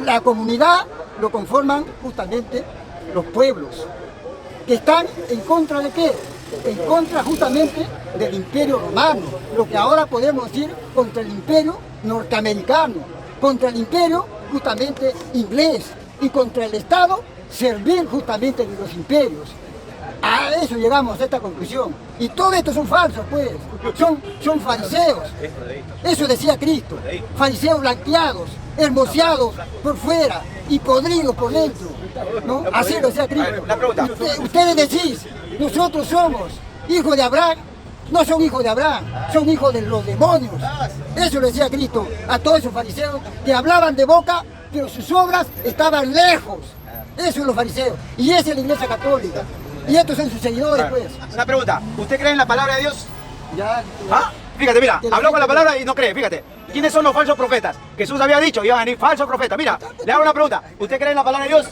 La comunidad lo conforman justamente los pueblos, que están en contra de qué? En contra justamente del Imperio Romano, lo que ahora podemos decir contra el Imperio norteamericano, contra el Imperio justamente inglés y contra el Estado servir justamente de los imperios. A eso llegamos a esta conclusión. Y todo esto son falsos, pues. Son fariseos. Eso decía Cristo. Fariseos blanqueados, hermoseados por fuera y podridos por dentro, ¿no? Así lo decía Cristo. Ustedes decís, nosotros somos hijos de Abraham. No son hijos de Abraham, son hijos de los demonios. Eso lo decía Cristo a todos esos fariseos que hablaban de boca, pero sus obras estaban lejos. Eso son los fariseos. Y esa es la Iglesia Católica. Y estos son sus seguidores, pues. Una pregunta, ¿usted cree en la palabra de Dios? Ya. ¿Ah? Fíjate, mira, habló con la palabra y no cree, fíjate. ¿Quiénes son los falsos profetas? Jesús había dicho, iban a venir falsos profetas. Mira, le hago una pregunta. ¿Usted cree en la palabra de Dios?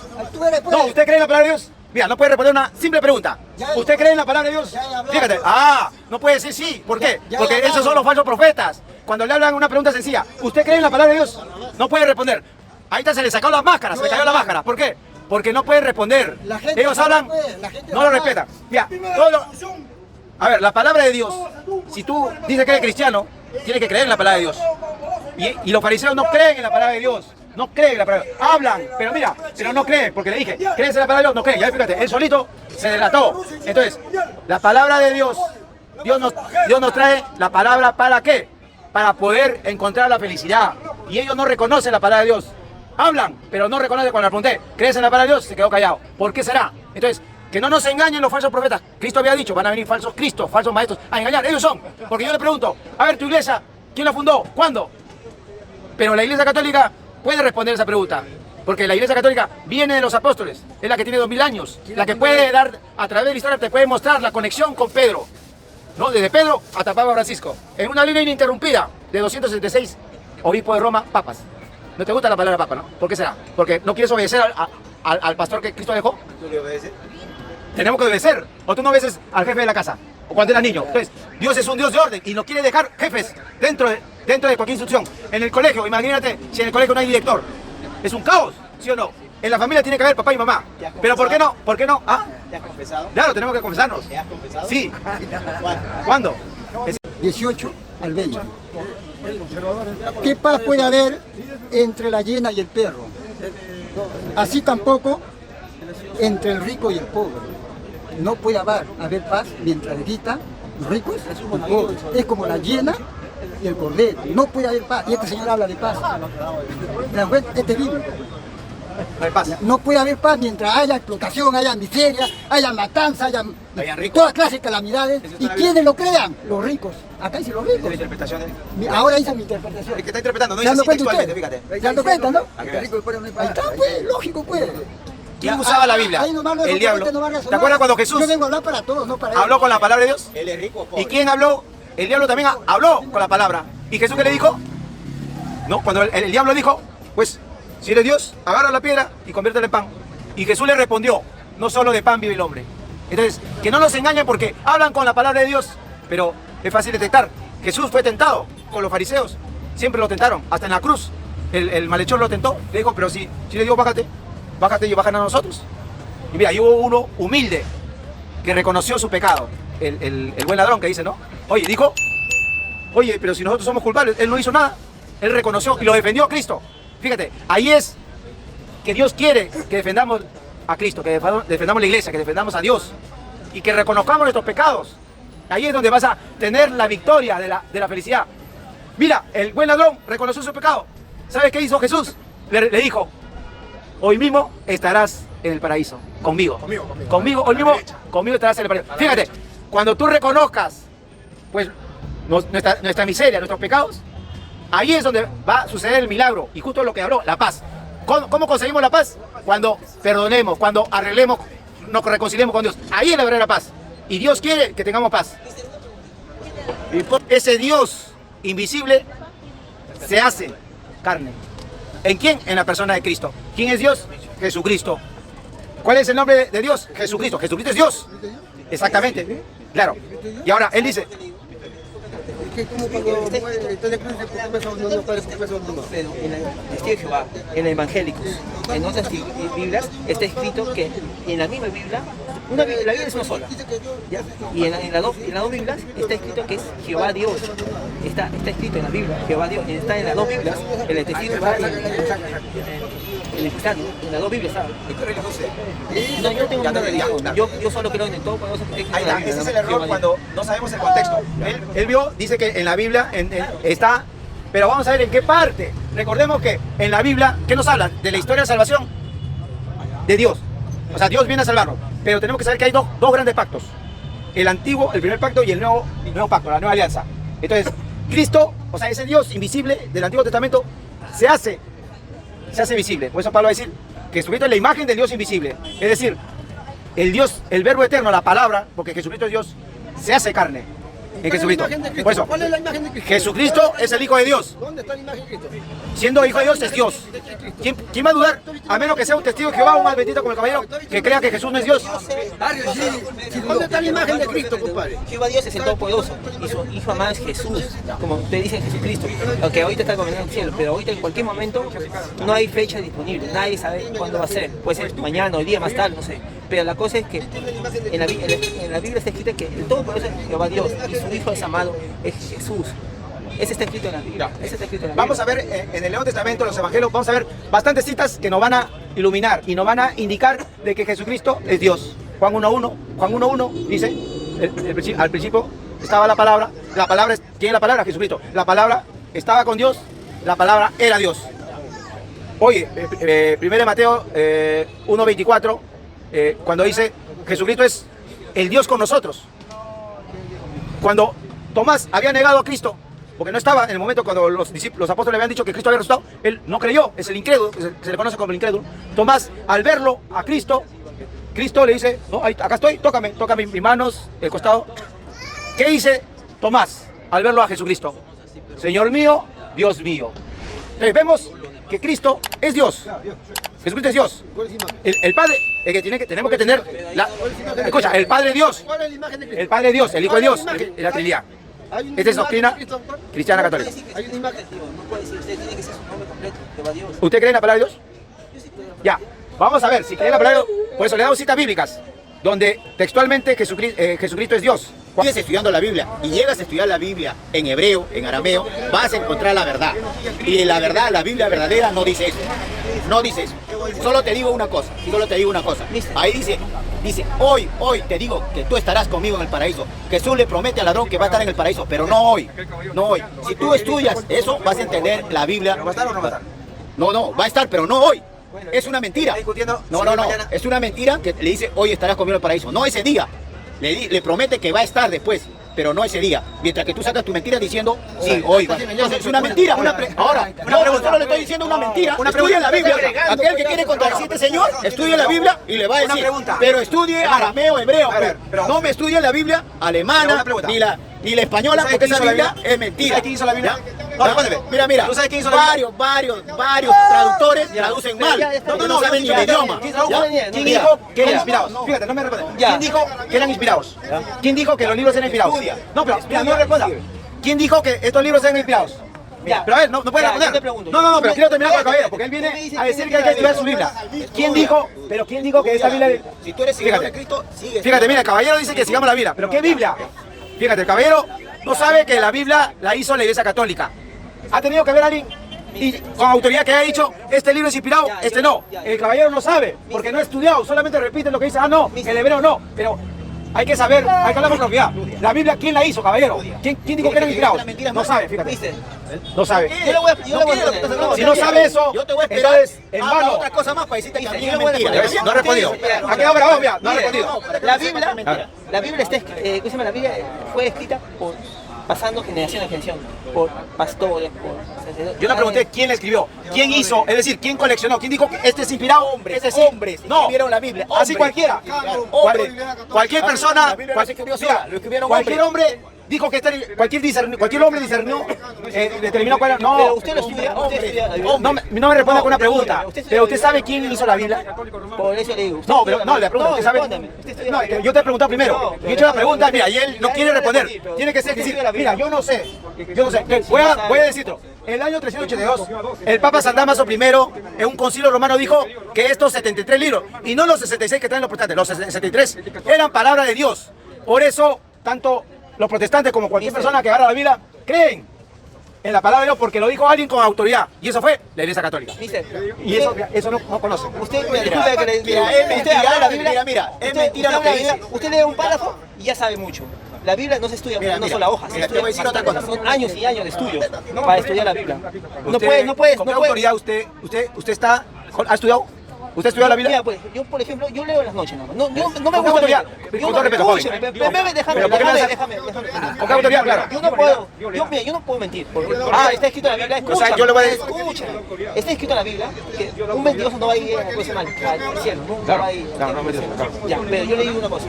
No, ¿usted cree en la palabra de Dios? Mira, no puede responder una simple pregunta. ¿Usted cree en la palabra de Dios? Fíjate, no puede decir sí. ¿Por qué? Porque esos son los falsos profetas. Cuando le hablan una pregunta sencilla, ¿usted cree en la palabra de Dios? No puede responder. Ahí está, se le sacó las máscaras, se le cayó la máscara. ¿Por qué? Porque no puede responder. Ellos hablan, no lo respetan. Mira, a ver, la palabra de Dios, si tú dices que eres cristiano, tienes que creer en la palabra de Dios. Y los fariseos no creen en la palabra de Dios. No creen en la palabra de Dios. Hablan, pero mira, pero no creen, porque le dije, ¿crees en la palabra de Dios? No creen. Ya fíjate, él solito se delató. Entonces, la palabra de Dios, Dios nos trae la palabra ¿para qué? Para poder encontrar la felicidad. Y ellos no reconocen la palabra de Dios. Hablan, pero no reconocen. Cuando le pregunté, ¿crees en la palabra de Dios? Se quedó callado. ¿Por qué será? Entonces, que no nos engañen los falsos profetas. Cristo había dicho, van a venir falsos cristos, falsos maestros a engañar. Ellos son. Porque yo le pregunto, a ver, tu iglesia, ¿quién la fundó? ¿Cuándo? Pero la Iglesia Católica puede responder esa pregunta. Porque la Iglesia Católica viene de los apóstoles. Es la que tiene 2000 años. La que puede dar, a través de la historia, te puede mostrar la conexión con Pedro. ¿No? Desde Pedro hasta Papa Francisco. En una línea ininterrumpida de 266 obispos de Roma, papas. ¿No te gusta la palabra papa, no? ¿Por qué será? ¿Porque no quieres obedecer al pastor que Cristo dejó? ¿Tú le obedeces? Tenemos que obedecer. O tú no obedeces al jefe de la casa. O cuando eras niño. Entonces, Dios es un Dios de orden y no quiere dejar jefes dentro de cualquier institución. En el colegio, imagínate si en el colegio no hay director. Es un caos, ¿sí o no? En la familia tiene que haber papá y mamá. Pero ¿por qué no? ¿Por qué no? ¿Ah? ¿Te has confesado? Claro, tenemos que confesarnos. ¿Te has confesado? Sí. ¿Cuándo? 18 al 20. ¿Qué paz puede haber entre la hiena y el perro? Así tampoco entre el rico y el pobre. No puede haber paz mientras existan los ricos y los pobres. Es como la hiena y el cordero. No puede haber paz. Y este señor habla de paz. Este bíblico. No hay paz. No puede haber paz mientras haya explotación, haya miseria, haya matanza, haya toda clase de calamidades. ¿Y quiénes lo crean? Los ricos. Acá dicen los ricos. ¿La interpretación? Ahora hice mi interpretación. El que está interpretando, no ¿Se dice dan así cuenta textualmente, ustedes? fíjate. ¿Se dan cuenta, no? Ahí Ahí está, pues, lógico, pues. ¿Quién usaba la Biblia? Ahí nomás El diablo. no va a resonar. ¿Te acuerdas cuando Jesús Yo vengo a hablar para todos, no para ellos. habló con la palabra de Dios? Él es rico o pobre. ¿Y quién habló? El diablo también habló con la palabra. ¿Y Jesús qué le dijo? No, cuando el diablo dijo, pues, si eres Dios, agarra la piedra y conviértela en pan. Y Jesús le respondió, no solo de pan vive el hombre. Entonces, que no nos engañen porque hablan con la palabra de Dios, pero es fácil detectar. Jesús fue tentado con los fariseos, siempre lo tentaron, hasta en la cruz. El malhechor lo tentó, le dijo, pero si le digo bájate y bajan a nosotros. Y mira, ahí hubo uno humilde que reconoció su pecado, el buen ladrón que dice, ¿no? Dijo, pero si nosotros somos culpables, él no hizo nada, él reconoció y lo defendió a Cristo. Fíjate, ahí es que Dios quiere que defendamos a Cristo, que defendamos la iglesia, que defendamos a Dios y que reconozcamos nuestros pecados. Ahí es donde vas a tener la victoria de la felicidad. Mira, el buen ladrón reconoció su pecado. ¿Sabes qué hizo Jesús? Le dijo, hoy mismo estarás en el paraíso, conmigo. Conmigo, hoy mismo, conmigo estarás en el paraíso. Fíjate, cuando tú reconozcas pues nuestra miseria, nuestros pecados, ahí es donde va a suceder el milagro. Y justo lo que habló, la paz. ¿Cómo conseguimos la paz? Cuando perdonemos, cuando arreglemos, nos reconciliemos con Dios. Ahí es la verdadera paz. Y Dios quiere que tengamos paz. Y ese Dios invisible se hace carne. ¿En quién? En la persona de Cristo. ¿Quién es Dios? Jesucristo. ¿Cuál es el nombre de Dios? Jesucristo. Jesucristo es Dios. Exactamente. Claro. Y ahora Él dice, que como cuando está de cruz, no parece que pesa uno. Pero en el Testigo de Jehová, en el Evangélicos, en otras Biblias, está escrito que en la misma Biblia, la Biblia es una sola, ¿ya? Y en las dos Biblias está escrito que es Jehová Dios. Está escrito en la Biblia, Jehová Dios, está en las dos Biblias, en el Testigo de Jehová y en el cristiano, en las dos Biblias está. No, yo tengo una religión, yo solo creo en el Todopoderoso que está Ahí escrito en la está, Biblia. ese es el error cuando no sabemos el contexto. Él vio, dice que en la Biblia está, pero vamos a ver en qué parte. Recordemos que en la Biblia, ¿qué nos habla? De la historia de salvación de Dios. O sea, Dios viene a salvarnos. Pero tenemos que saber que hay dos grandes pactos. El antiguo, el primer pacto y el nuevo pacto, la nueva alianza. Entonces, Cristo, o sea, ese Dios invisible del Antiguo Testamento, se hace visible. Por eso Pablo va a decir que Jesucristo es la imagen del Dios invisible. Es decir, el Dios, el verbo eterno, la palabra, porque Jesucristo es Dios, se hace carne en Jesucristo. Por eso, ¿Cuál es la imagen de Cristo? Jesucristo es el Hijo de Dios. ¿Dónde está la imagen de Cristo? Siendo Hijo de Dios es Dios. ¿Quién va a dudar? A menos que sea un testigo de Jehová, un adventista como el caballero, que crea que Jesús no es Dios. ¿Dónde está la imagen de Cristo, compadre? Jehová Dios es el Todopoderoso y su Hijo amado es Jesús, como te dice Jesucristo, aunque ahorita está gobernando el cielo, pero ahorita en cualquier momento no hay fecha disponible, nadie sabe cuándo va a ser, puede ser mañana, hoy día, más tarde, no sé, pero la cosa es que en la Biblia está escrito que el Todopoderoso es Jehová Dios y su Hijo es amado es Jesús. Ese está escrito en la Biblia. Vamos a ver en el Nuevo Testamento, los Evangelios, vamos a ver bastantes citas que nos van a iluminar y nos van a indicar de que Jesucristo es Dios. Juan 1.1 dice, al principio estaba la palabra, ¿quién es la palabra? Jesucristo. La palabra estaba con Dios, la palabra era Dios. Oye, 1 Mateo 1.24, cuando dice Jesucristo es el Dios con nosotros. Cuando Tomás había negado a Cristo, porque no estaba en el momento cuando los apóstoles le habían dicho que Cristo había resucitado, él no creyó, es el incrédulo, se le conoce como el incrédulo. Tomás, al verlo a Cristo, Cristo le dice, no, acá estoy, tócame mis manos, el costado. ¿Qué dice Tomás al verlo a Jesucristo? Señor mío, Dios mío. Entonces vemos que Cristo es Dios. Jesucristo es Dios. El Padre, el que tenemos que tener, escucha, el Padre Dios, el Padre Dios, el Hijo de Dios, la Trinidad. Esta es doctrina cristiana católica. Hay una imagen, no puede decir, usted tiene que ser su nombre completo, Jehová Dios. ¿Usted cree en la palabra de Dios? Ya, vamos a ver, si cree en la palabra de Dios, por eso le damos citas bíblicas, donde textualmente Jesucristo es Dios. Sigues estudiando la Biblia y llegas a estudiar la Biblia en hebreo, en arameo, vas a encontrar la verdad. Y la verdad, la Biblia verdadera no dice eso. No dice eso. Solo te digo una cosa. Ahí dice, hoy te digo que tú estarás conmigo en el paraíso. Jesús le promete al ladrón que va a estar en el paraíso, pero no hoy. Si tú estudias eso, vas a entender la Biblia. ¿Va a estar o no va a estar? No, va a estar, pero no hoy. Es una mentira. No. Es una mentira que le dice, hoy estarás conmigo en el paraíso. No ese día. Le promete que va a estar después, pero no ese día. Mientras que tú sacas tu mentira diciendo, sí, hoy va. Entonces es una mentira. Ahora, yo solo le estoy diciendo una mentira. Estudia la Biblia. Aquel que quiere contradecir a este señor, estudia la Biblia y le va a decir. Pero estudie arameo, hebreo. No me estudie la Biblia alemana, ni la española, porque esa Biblia es mentira. ¿Sabes quién hizo la Biblia? No, respóndeme. Mira. ¿Tú sabes quién hizo la Biblia? Varios traductores traducen mal. No saben ni el idioma. ¿Quién dijo que eran inspirados? Fíjate, no me responde. ¿Quién dijo que eran inspirados? ¿Quién dijo que los libros eran inspirados? No, pero mira, no responda. ¿Quién dijo que estos libros eran inspirados? Ya. Pero a ver, no puede Ya, yo te responder. pregunto. No, pero quiero terminar con el caballero, porque él viene a decir que hay que estudiar su Biblia. ¿Quién dijo que esta Biblia... Si tú eres seguidor de Cristo, sigue. Fíjate, mira, el caballero dice que sigamos la Biblia. ¿Pero qué Biblia? Fíjate, el caballero no sabe que la Biblia la hizo la Iglesia Católica. Ha tenido que ver a alguien y con autoridad que haya dicho, este libro es inspirado, este no. El caballero no sabe, porque no ha estudiado, solamente repite lo que dice, no, el hebreo no. Pero hay que saber, hay que hablar con propiedad. La Biblia, ¿quién la hizo, caballero? ¿Quién dijo que eran inspirados? No sabe, fíjate. No sabe. Yo le voy a Si no sabe eso, yo te voy a esperar. entonces, en vano. Otra cosa más para decirte que a mí yo es voy a mentira. responder. No ha respondido. Ha quedado grabado, mira, no ha respondido. La Biblia está, ¿cómo se llama? La Biblia fue escrita pasando generación a generación, por pastores, por sacerdotes. Yo le pregunté quién la escribió, quién hizo, es decir, quién coleccionó, quién dijo que este es inspirado. Hombres No, escribieron la Biblia. así cualquiera. Cualquier persona, La Biblia no se escribió sola, lo escribieron cualquier hombres. hombre dijo que cualquier hombre discernió, determinó cuál era. No, Pero usted lo estudia, usted estudia la Biblia. no me responda con una pregunta. Usted estudia Pero usted la sabe Biblia. quién hizo la Biblia. Por eso le digo. usted No, estudia pero la no, Biblia. le pregunto, ¿usted sabe? Respóndame. Usted estudia No, la Biblia. yo te he preguntado primero. No, Yo he hecho la pregunta, mira, y él no quiere responder. pero Tiene que ser usted decir, estudia la Biblia. mira, yo no sé. Voy a decirlo. En el año 382, el Papa San Damaso I, en un concilio romano, dijo que estos 73 libros, y no los 66 que traen los protestantes, los 63, eran palabra de Dios. Por eso, tanto los protestantes como cualquier persona que agarra la Biblia, creen en la palabra de Dios porque lo dijo alguien con autoridad. Y eso fue la Iglesia Católica. Mister, Y eso no conoce. Usted, disculpe que le Mira, es usted habla de la mentira, Biblia. mira, es usted- mentira usted lo que habla de la dice. Biblia, usted lee un párrafo y ya sabe mucho. La Biblia no se estudia Mira, una mira, sola hoja, se mira, te voy a decir otra cosa. son años y años de estudio para estudiar la Biblia. No Usted, puedes, ¿con qué autoridad usted está, ha estudiado? ¿Usted estudió la Biblia? Mira, pues, yo, por ejemplo, yo leo en las noches, no me ¿Con qué gusta autoridad? leer. Con todo respeto, joven. Déjame, Pero ¿por qué me vas a- déjame. ¿Con qué autoridad? Claro. Yo no puedo mentir, porque está escrito en la Biblia, O sea, yo le voy a decir- escúchame. Está escrito en la Biblia que un mentiroso no va a ir a cosa mal, al cielo, nunca va a ir. Claro, no, mentiroso, claro. Ya, pero yo le digo una cosa.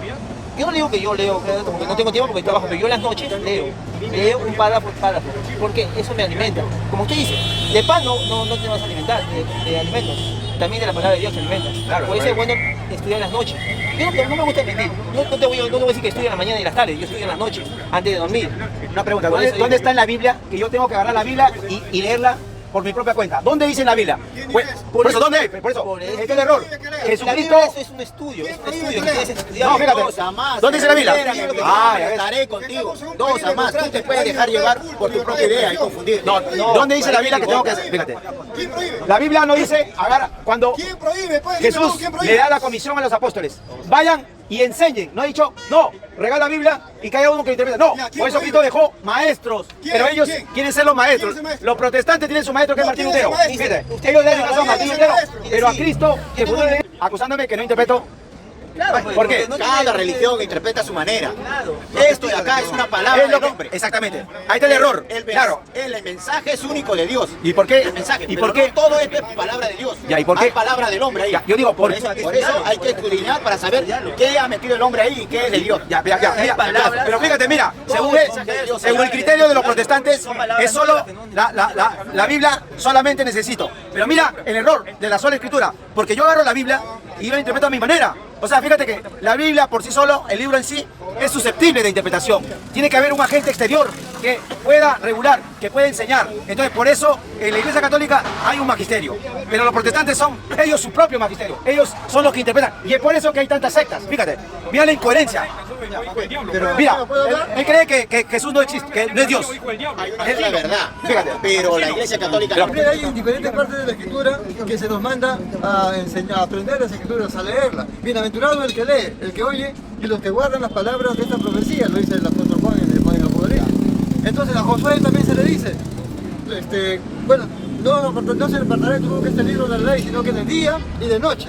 Yo no digo que yo leo, porque no tengo tiempo porque trabajo, pero yo en las noches leo un párrafo por párrafo, porque eso me alimenta. Como usted dice, de pan no te vas a alimentar, de alimentos. También de la palabra de Dios te alimentas. Claro, por eso es bueno estudiar en las noches. Yo no me gusta mentir. No te voy a decir que estudio en la mañana y en las tardes. Yo estudio en las noches, antes de dormir. Una pregunta, Por eso ¿dónde digo- está en la Biblia que yo tengo que agarrar la Biblia y leerla por mi propia cuenta? ¿Dónde dice en la Biblia? Pues, por eso, ¿dónde? Por eso, este es el error. La Jesucristo... Biblia es un estudio que tienes que estudiar. No, fíjate. ¿Dónde dice la Biblia? Ah, ya ves. Estaré contigo. Dos a más. Tú te puedes dejar llevar por tu propia idea y confundir. No, ¿dónde dice la Biblia que tengo que hacer? Fíjate. La Biblia no dice, agarra, cuando ¿Quién prohíbe? Pues, Jesús ¿quién le prohíbe? da la comisión a los apóstoles, vayan y enseñen. No ha dicho, no, regala la Biblia y que haya uno que interprete. No, Mira, ¿quién por eso prohíbe? Cristo dejó maestros. ¿Quién? Pero ellos ¿Quién? quieren ser los maestros. ¿Quién es el maestro? Los protestantes tienen su maestro que es No, Martín ¿quién es el Lutero. maestro? Fíjate, Usted- ellos le dan razón a ¿quién Martín es el Lutero. maestro? Pero a Sí. Cristo, que Yo fue tengo- acusándome que no interpreto. Claro, pues, ¿Por qué? porque no Cada tiene- religión interpreta a su manera. Claro. Esto de acá es una palabra Es lo del que- hombre. Exactamente. Ahí está el error. Claro. El mensaje es único de Dios. ¿Y por qué? El mensaje. ¿Y pero por qué? no todo esto es palabra de Dios. Ya, ¿y por qué? Hay palabra del hombre ahí. Ya, yo digo, por eso hay que escudriñar para saber qué ha metido el hombre ahí y qué es de Dios. Ya, mira, palabras. pero fíjate, mira, según mensaje de Dios. el criterio de los protestantes, es solo la Biblia solamente necesito. Pero mira el error de la sola escritura, porque yo agarro la Biblia y yo la interpreto a mi manera. O sea, fíjate que la Biblia por sí solo, el libro en sí, es susceptible de interpretación. Tiene que haber un agente exterior que pueda regular, que pueda enseñar. Entonces, por eso, en la Iglesia Católica hay un magisterio. Pero los protestantes son ellos su propio magisterio. Ellos son los que interpretan. Y es por eso que hay tantas sectas. Fíjate, mira la incoherencia. Mira, él cree que Jesús no existe, que no es Dios. Es la verdad. Fíjate. Pero la iglesia católica no. También hay en diferentes partes de la escritura que se nos manda a enseñar, a aprender las escrituras, a leerlas. Bienaventurado el que lee, el que oye y los que guardan las palabras de esta profecía, lo dice el apóstol Juan en el Apocalipsis. Entonces a Josué también se le dice, bueno, no se apartará de tu boca este libro de la ley, sino que de día y de noche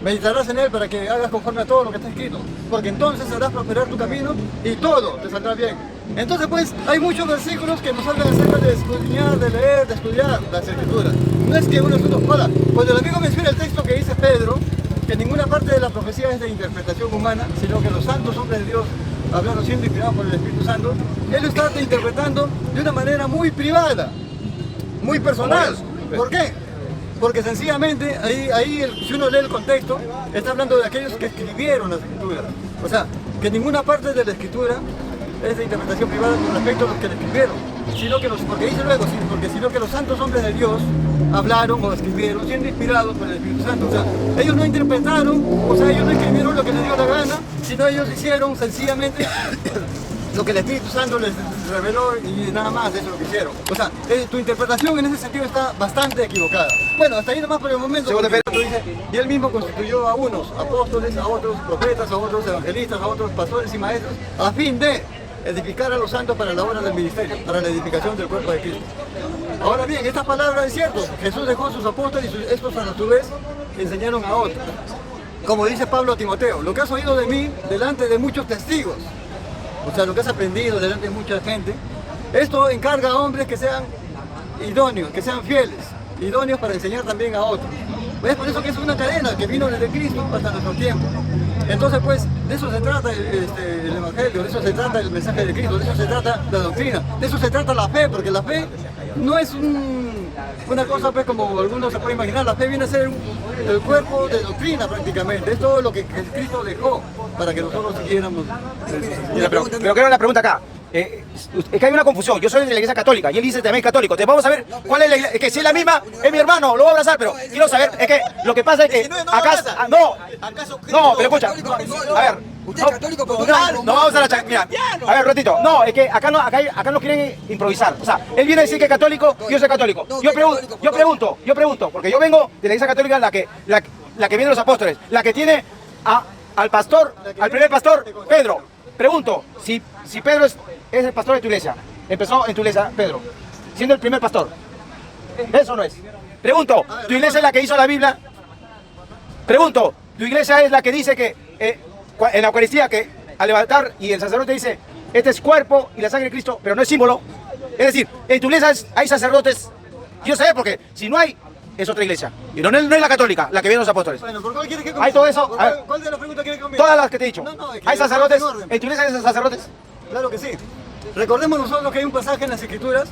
meditarás en él para que hagas conforme a todo lo que está escrito, porque entonces harás prosperar tu camino y todo te saldrá bien. Entonces pues hay muchos versículos que nos hablan acerca de escudriñar, de leer, de estudiar las escrituras. No es que uno es uno. Ahora, cuando el amigo menciona el texto que dice Pedro, que ninguna parte de la profecía es de interpretación humana, sino que los santos hombres de Dios hablaron siendo inspirados por el Espíritu Santo, él lo está interpretando de una manera muy privada, muy personal. ¿Por qué? Porque sencillamente, si uno lee el contexto, está hablando de aquellos que escribieron las escrituras. O sea, que ninguna parte de la escritura es de interpretación privada con respecto a los que la escribieron, sino que sino que los santos hombres de Dios hablaron o escribieron siendo inspirados por el Espíritu Santo. O sea, ellos no interpretaron, ellos no escribieron lo que les dio la gana, sino ellos hicieron sencillamente lo que el Espíritu Santo les reveló y nada más, eso es lo que hicieron. O sea, tu interpretación en ese sentido está bastante equivocada. Bueno, hasta ahí nomás por el momento. Porque dice, y él mismo constituyó a unos apóstoles, a otros profetas, a otros evangelistas, a otros pastores y maestros, a fin de edificar a los santos para la obra del ministerio, para la edificación del cuerpo de Cristo. Ahora bien, esta palabra es cierto, Jesús dejó a sus apóstoles y estos a su vez enseñaron a otros. Como dice Pablo a Timoteo, lo que has oído de mí delante de muchos testigos, o sea, lo que has aprendido delante de mucha gente, esto encarga a hombres que sean idóneos, que sean fieles, idóneos para enseñar también a otros. Es por eso que es una cadena que vino desde Cristo hasta nuestro tiempo. Entonces, pues, de eso se trata el Evangelio, de eso se trata el mensaje de Cristo, de eso se trata la doctrina, de eso se trata la fe, porque la fe no es una cosa, pues, como algunos se pueden imaginar. La fe viene a ser el cuerpo de doctrina prácticamente, es todo lo que Cristo dejó para que nosotros siguiéramos. Pero quiero una pregunta acá. Es que hay una confusión. Yo soy de la iglesia católica y él dice también católico. Te vamos a ver cuál es la iglesia. Es que si es la misma, es mi hermano, lo voy a abrazar, pero quiero saber. Es que lo que pasa es que acá. No, pero escucha. A ver. No vamos a la mira, a ver, ratito. No, es que acá no quieren improvisar. O sea, él viene a decir que es católico, yo soy católico. Yo pregunto, porque yo vengo de la iglesia católica, la que viene de los apóstoles, la que tiene al pastor, al primer pastor, Pedro. Pregunto, si Pedro es el pastor de tu iglesia, empezó en tu iglesia, Pedro, siendo el primer pastor, ¿eso no es? Pregunto, ¿tu iglesia es la que hizo la Biblia? Pregunto, ¿tu iglesia es la que dice que en la Eucaristía que al levantar y el sacerdote dice, este es cuerpo y la sangre de Cristo, pero no es símbolo? Es decir, en tu iglesia hay sacerdotes. Quiero saber porque si no hay, es otra iglesia. Y no es la católica, la que viene de los apóstoles. Bueno, ¿por cuál quieres que hay todo eso. ¿Cuál de las preguntas quieres que comience? Todas las que te he dicho. No, es que ¿Hay sacerdotes? ¿En tu iglesia hay sacerdotes? Claro que sí. Recordemos nosotros que hay un pasaje en las Escrituras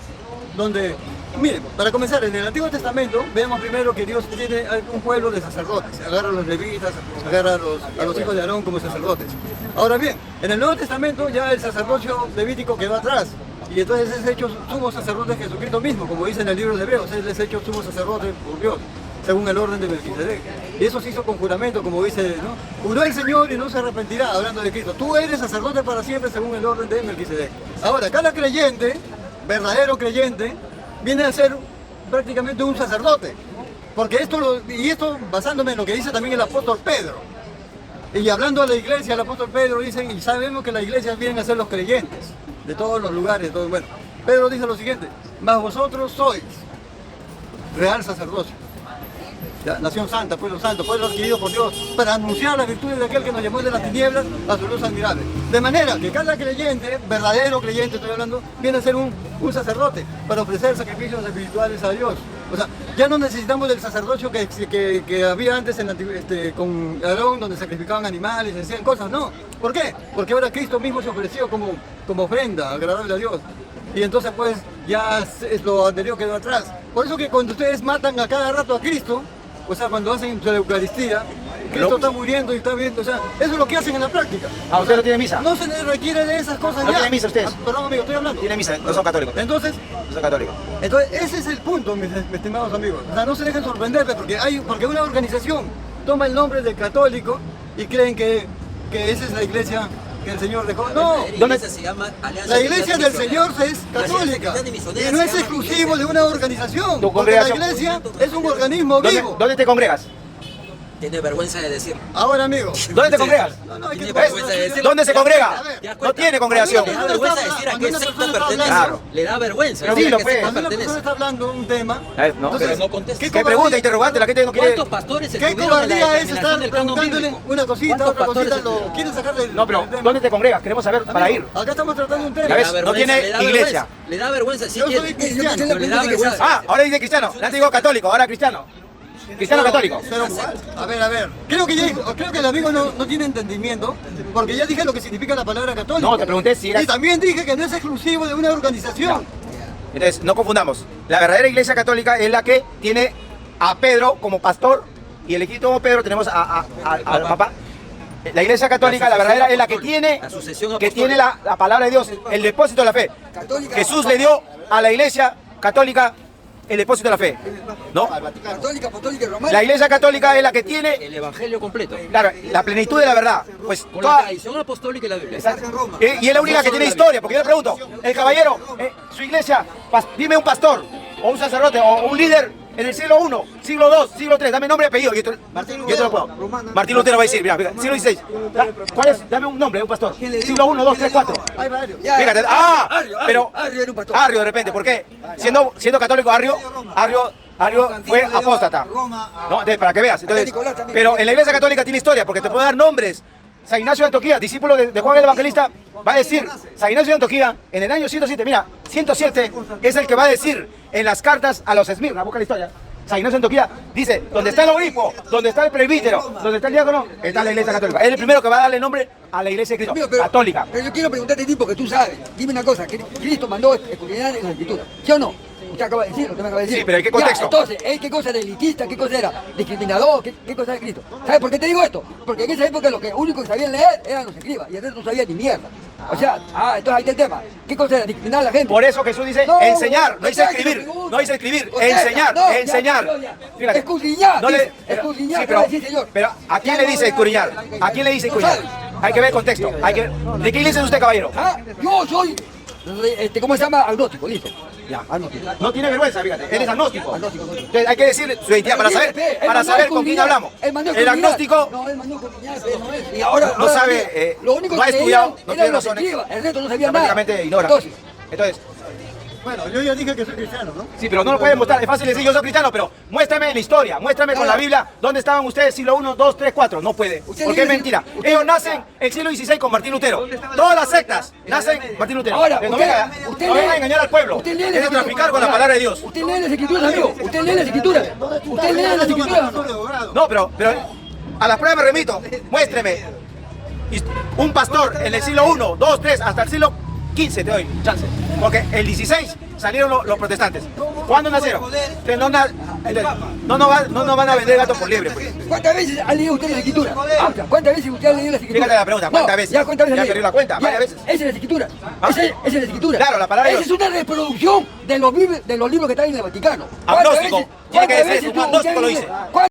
donde, miren, para comenzar, en el Antiguo Testamento vemos primero que Dios tiene un pueblo de sacerdotes. Agarra a los levitas, agarra a los hijos de Aarón como sacerdotes. Ahora bien, en el Nuevo Testamento ya el sacerdocio levítico quedó atrás. Y entonces es hecho sumo sacerdote Jesucristo mismo, como dice en el libro de Hebreos, él es hecho sumo sacerdote por Dios, según el orden de Melquisedec. Y eso se hizo con juramento, como dice, ¿no? Juró el Señor y no se arrepentirá, hablando de Cristo. Tú eres sacerdote para siempre, según el orden de Melquisedec. Ahora, cada creyente, verdadero creyente, viene a ser prácticamente un sacerdote. Porque esto basándome en lo que dice también el apóstol Pedro. Y hablando a la iglesia, el apóstol Pedro dice, y sabemos que las iglesias vienen a ser los creyentes de todos los lugares, todo. Bueno, Pedro dice lo siguiente: mas vosotros sois real sacerdocio, nación santa, pueblo adquirido por Dios, para anunciar las virtudes de aquel que nos llamó de las tinieblas a su luz admirable. De manera que cada creyente, verdadero creyente estoy hablando, viene a ser un sacerdote para ofrecer sacrificios espirituales a Dios. O sea, ya no necesitamos del sacerdocio que había antes con Aarón, donde sacrificaban animales, hacían cosas, no. ¿Por qué? Porque ahora Cristo mismo se ofreció como ofrenda agradable a Dios. Y entonces pues ya lo anterior quedó atrás. Por eso que cuando ustedes matan a cada rato a Cristo, o sea, cuando hacen la Eucaristía, Cristo está muriendo y está viendo, o sea, eso es lo que hacen en la práctica. ¿Usted no tiene misa? No se les requiere de esas cosas ¿No ya. tiene misa ustedes? Perdón, amigo, estoy hablando. Tiene misa, no son católicos. Entonces, No son católicos. ese es el punto, mis estimados amigos. O sea, no se dejen sorprender, porque una organización toma el nombre de católico y creen que esa es la iglesia que el Señor dejó. No, la iglesia del Señor es católica y no es exclusivo de una organización. Porque la iglesia es un organismo vivo. ¿Dónde te congregas? Tiene vergüenza de decirlo. Ahora, amigo. ¿Dónde te congregas? Tiene ¿Ves? vergüenza de decirlo. ¿Dónde se congrega? ¿Te das No cuenta? tiene congregación. Le da vergüenza decir a qué secta pertenece. Claro. Le da vergüenza. Pero decir dilo, a qué pues. secta Cuando una persona pertenece. está hablando un tema, No, entonces, pero no contesta. ¿Qué pregunta interrogante? La gente no quiere. ¿Cuántos pastores ¿qué estuvieron en la cobardía es determinación estar del canon preguntándole bíblico? una cosita, ¿Cuántos otra pastores cosita? Lo estuvieron? quieren sacar del No, pero tema? ¿dónde te congregas? Queremos saber para ir. Acá estamos tratando un tema. Ya ves, Le da no tiene vergüenza, le da iglesia. vergüenza, Le da vergüenza, sí Yo soy tiene. cristiano. Pero le da vergüenza. Ahora dice cristiano. Antes digo católico, ahora cristiano. Cristiano católico. Pero, a ver. Creo que el amigo no tiene entendimiento, porque ya dije lo que significa la palabra católica. No, te pregunté si era. Y también dije que no es exclusivo de una organización. Entonces, no confundamos. La verdadera iglesia católica es la que tiene a Pedro como pastor y el legítimo Pedro tenemos al Papa. La iglesia católica, la verdadera, es la que tiene la palabra de Dios, el depósito de la fe. Jesús le dio a la iglesia católica el depósito de la fe, ¿no? Católica, apostólica y romana. La iglesia católica es la que tiene, El evangelio completo. claro, la plenitud de la verdad. Pues Con la toda, tradición apostólica y la Biblia. y es la única que tiene historia, porque yo le pregunto, el caballero, su iglesia, dime un pastor, o un sacerdote, o un líder en el siglo I, siglo II, siglo III, dame nombre y apellido. Yo te lo puedo. Martín Lutero va a decir, mira, siglo XVI. ¿Cuál es? Dame un nombre de un pastor. Siglo I, II, III, IV. Hay varios. Fíjate, pero Arrio de repente, ¿por qué? Siendo católico, Arrio fue apóstata. ¿No? Para que veas. Entonces, pero en la iglesia católica tiene historia, porque te puedo dar nombres. San Ignacio de Antioquía, discípulo de Juan el Evangelista, va a decir, San Ignacio de Antioquía, en el año 107, mira, 107 es el que va a decir en las cartas a los Esmirna, busca la historia, San Ignacio de Antioquía dice, donde está el obispo, donde está el presbítero, donde está el diácono, está la iglesia católica. Él es el primero que va a darle nombre a la iglesia de Cristo, católica. Pero yo quiero preguntarte a ti porque tú sabes. Dime una cosa, Cristo mandó escudriñar en la escritura, ¿sí o no? Usted acaba de decir, usted me acaba de decir. Sí, pero ¿en qué contexto? Ya, entonces, ¿qué cosa era elitista? ¿Qué cosa era discriminador? ¿Qué cosa era Cristo? ¿Sabes por qué te digo esto? Porque en esa época los que únicos que sabían leer eran los escribas y el resto no sabían ni mierda. O sea, entonces ahí está el tema. ¿Qué cosa era? Discriminar a la gente. Por eso Jesús dice No, enseñar, no dice exacto, escribir, pregunto. no dice escribir, O sea, enseñar, no, ya, enseñar. ya. Fíjate, Escudriñar, no le- dice, pero- escudriñar, sí, acaba de decir, señor. pero ¿a quién le dice escudriñar? ¿A quién le dice No escudriñar? sabe. Hay que ver el contexto. ¿De qué iglesia es usted, caballero? Ah, yo soy, ¿cómo se llama? Agnóstico, listo. Ya. Agnóstico. No tiene vergüenza, fíjate, él es agnóstico. Agnóstico. Entonces hay que decirle su identidad para saber, con quién hablamos. El agnóstico No, él mandó escudriñar, pero no es. Y ahora no sabe, mira, lo único no ha que estudiado, creía no era tiene lo que razones. escriba, el resto no sabía nada. Prácticamente ignora. Entonces, Bueno, yo ya dije que soy cristiano, ¿no? sí, pero no lo pueden mostrar. Es fácil decir yo soy cristiano, pero muéstrame la historia, muéstrame con la Biblia dónde estaban ustedes siglo 1, 2, 3, 4. No puede. Usted Porque es dice- mentira. Ellos nacen en el siglo XVI con Martín Lutero. Todas las sectas nacen Martín Lutero. Ahora, no usted- venga usted no venga lee- a engañar al pueblo. usted lee las Es de escrituras. traficar con la palabra de Dios. Usted lee las escrituras, amigo. Usted lee las escrituras. Usted lee las escrituras. No, pero a las pruebas me remito. Muéstreme. Un pastor en el siglo 1, 2, 3, hasta el siglo 15 te doy chance. Porque el 16 salieron los protestantes. ¿Cuándo nacieron? Entonces, no nos van a vender gato por liebre. Pues. ¿Cuántas veces ha leído usted las escrituras? ¿Cuántas veces usted ha leído las escrituras? Fíjate la pregunta, ¿cuántas veces? Ya, ¿cuántas veces Ya ha leído? perdí la cuenta, Ya, varias veces. Esa es la escritura. ¿Ah? Esa es la escritura. Claro, la palabra de Esa es Dios. una reproducción de los libros que están en el Vaticano. Agnóstico. ¿Cuántas Tiene que veces decir, un tú- agnóstico usted lo dice- dice.